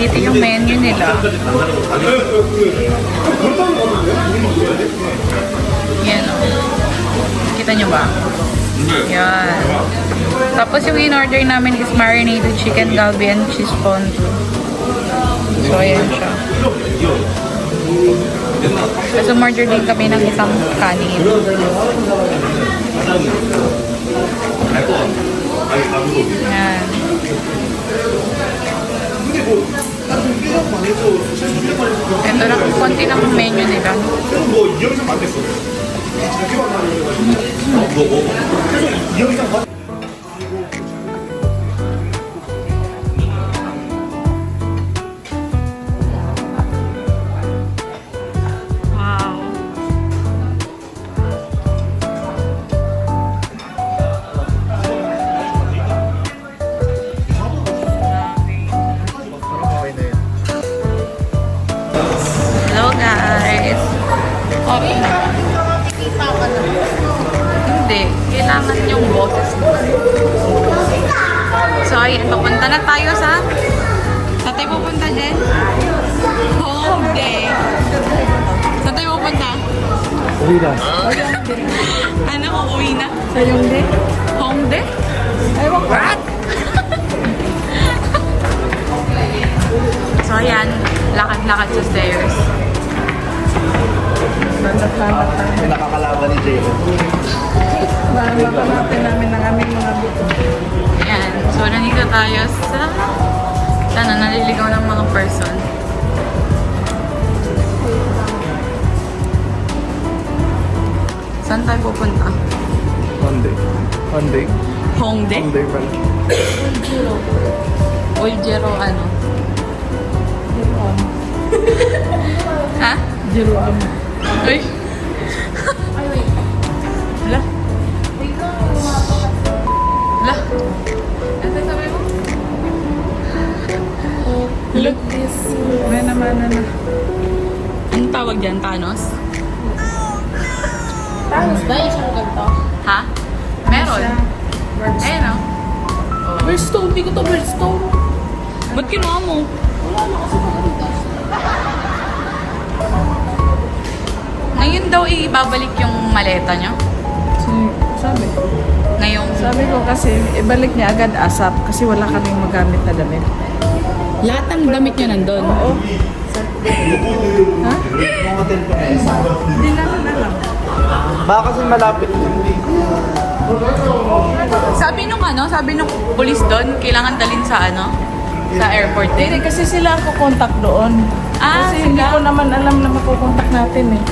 Ito yung menu nila. Yan o. Kita nyo ba? Yan. Tapos yung in-order namin is marinated chicken galbi and cheese fondue. So, ayan siya. Tapos umorder din kami ng isang kanin. Yan. Ito na, konti na yung menu nila. Hello guys! Okay na. Hindi. Kailangan yung boses ko. So ayun, papunta na tayo sa... Saan tayo pupunta din? Home day. Saan tayo pupunta? Uwi na. Ano? Uuwi na? Sa yung day? Home day? Ewan ko. What? So ayan, lakad-lakad sa stairs. Landak-landak tayo. Nakakalaban ni Jay. Para mapanapin namin ng aming mga buto. Ayan, so nandito tayo sa... Sana naliligaw ng mga person. Saan tayo pupunta? One day. Hongdae? One day pala. Oljero ano? Jeroan. Ha? Jeroan. Uy! Hala? Hala? Ano sabi mo? Look this. May naman na. Anong tawag dyan? Thanos? Thanos ba? Isang ganito. Ha? Meron. Ayun o. Birstone. Hindi ko to birstone. Ba't kinuha mo? Wala na kasi maganda. Ngayon daw ibabalik yung maleta nyo? Sabi. Ngayong... Sabi ko kasi, ibalik niya agad ASAP kasi wala kaming magamit na damit. Lahat ng damit nyo nandun? Oo. Ha? Yung hotel ko na isa. Hindi namin alam. Baka kasi malapit. Sabi nung police doon, kailangan dalhin sa ano? Sa airport Hindi din? kasi sila ako contact doon. Ah, Kasi hindi sila? ko naman alam na makukontak natin eh.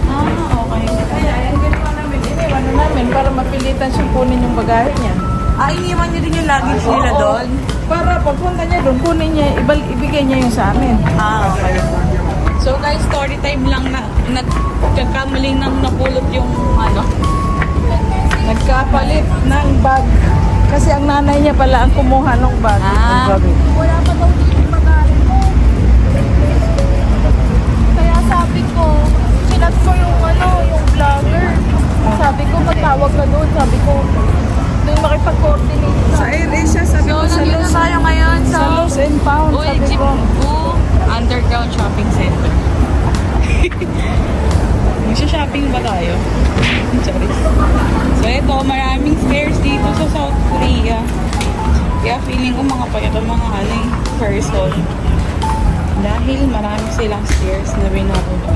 Ah, okay. Kaya ayan ginawa namin, iniwan na namin para mapilitan siyang kunin yung bagahe niya. Ah, iniwan nyo din yung luggage nila Oo. doon? Para pagpunta niya doon, kunin niya, ibigay niya yung sa amin. Ah, okay. So guys, story time lang na nagkakamaling nang napulot yung ano. Nagkapalit ng bag. Kasi ang nanay niya pala ang kumuha ng bag. Ah. Sabi, Wala pa daw dito yung bagahe mo. Kaya sabi ko, sinat ko yung yung vlogger. Sabi ko, magtawag ka doon. Sabi ko, doon makipag-coordinate sa AirAsia, sabi So, ko sa nandito Los, tayo ngayon sa sa Los and Pound, sabi ko. Underground Shopping Center. Magsha-shopping ba tayo? Sorry. So, ito, maraming stairs dito sa South Korea. Kaya feeling ko mga payat ang mga aling person. Dahil marami silang stairs na binababa.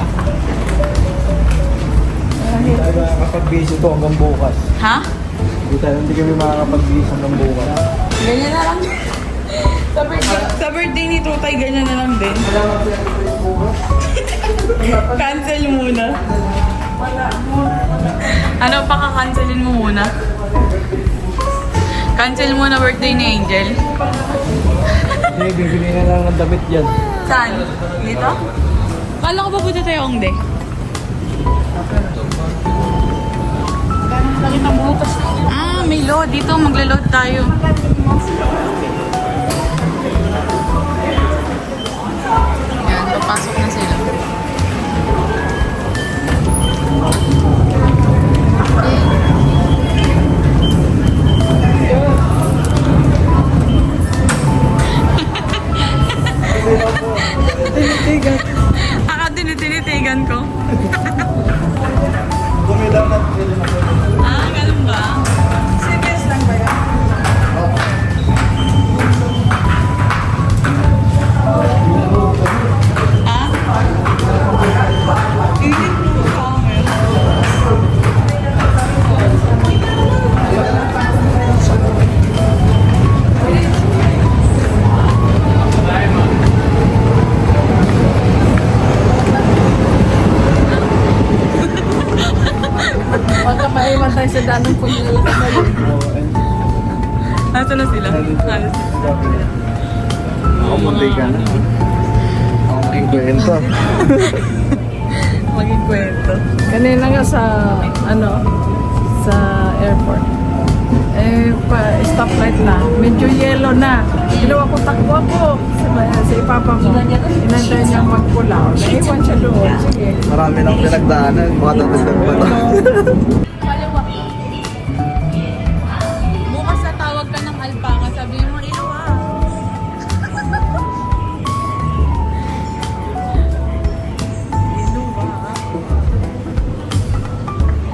Hindi tayo makakapag-visit to hanggang bukas. Ha? Hindi kami makakapag-visit hanggang bukas. Ganyan na lang. Sa birthday ni Tutay, ganyan na lang din. Cancel muna. Ano pa ka-cancelin mo muna? Cancel muna birthday ni Angel. Hindi, bibili na lang ng damit yan. Saan? Dito? Kala ko ba punta tayo Hongdae? Ah, may load. Dito maglo-load tayo. Yan, papasok na sila. pag nilalakad na yun. Nasa na sila? Alas. Ako munti ka na. Ako maging kwento. Maging kwento. Kanina nga sa, sa airport. Stoplight na. Medyo yellow na. Ginawa ko, takbo ako sa ipapa ko. Inantay niya magpula. Naiwan siya doon. Sige. Marami nang pinagdaanan. Mga tatagdag pa to. Bukas na tawag ka ng alpaka, sabihin mo, Iluwa. Iluwa.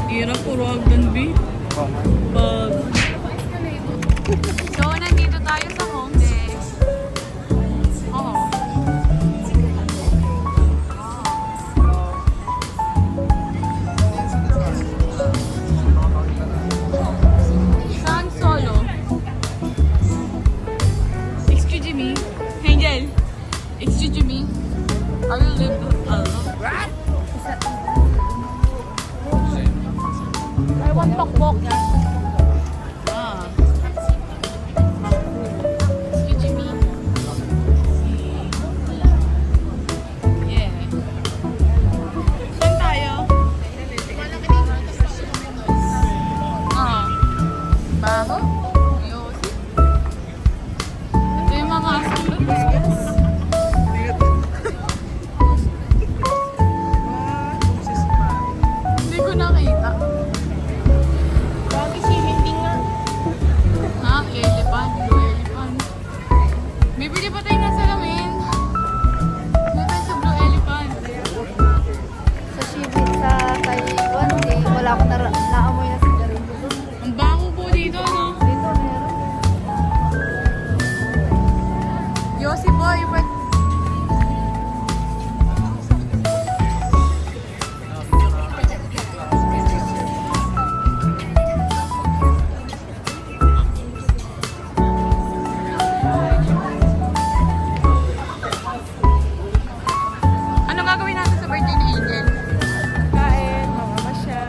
Hirap, puro agdan, B. Pag... So, nandito tayo sa Hongdae. Oo. Saan solo? Excuse me. Angel. Excuse me. I will live alone. I want pokpok. Ah. Excuse me. Yeah. Saan tayo? Ah. Baho? Yosi? Ito yung mga aso. Hindi ko nakita. Lagi si hindi nga. Ha? Elephant? Blue elephant? Bibili pa tayo ng salamin. Bibili tayo sa blue elephant. Sa Shibit sa Taiwan, wala akong naamoy na sigarilyo doon. Ang bango po dito, no? Dito meron. Yossi boy, but... Anong gagawin natin sa birthday ni Angel? Kain, mamamasyal.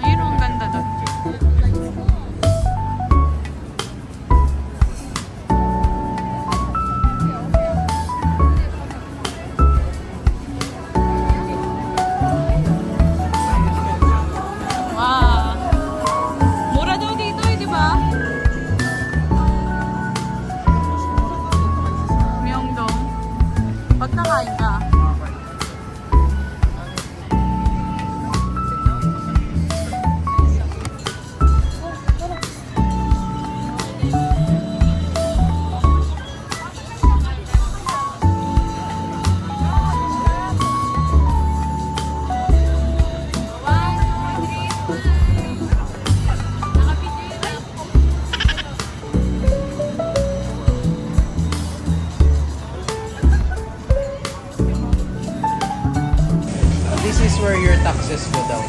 Ayun, ang ganda doon. Wow. Mura daw dito eh, di ba? Myeongdong. Pag nakain ka. This is where your taxes go down.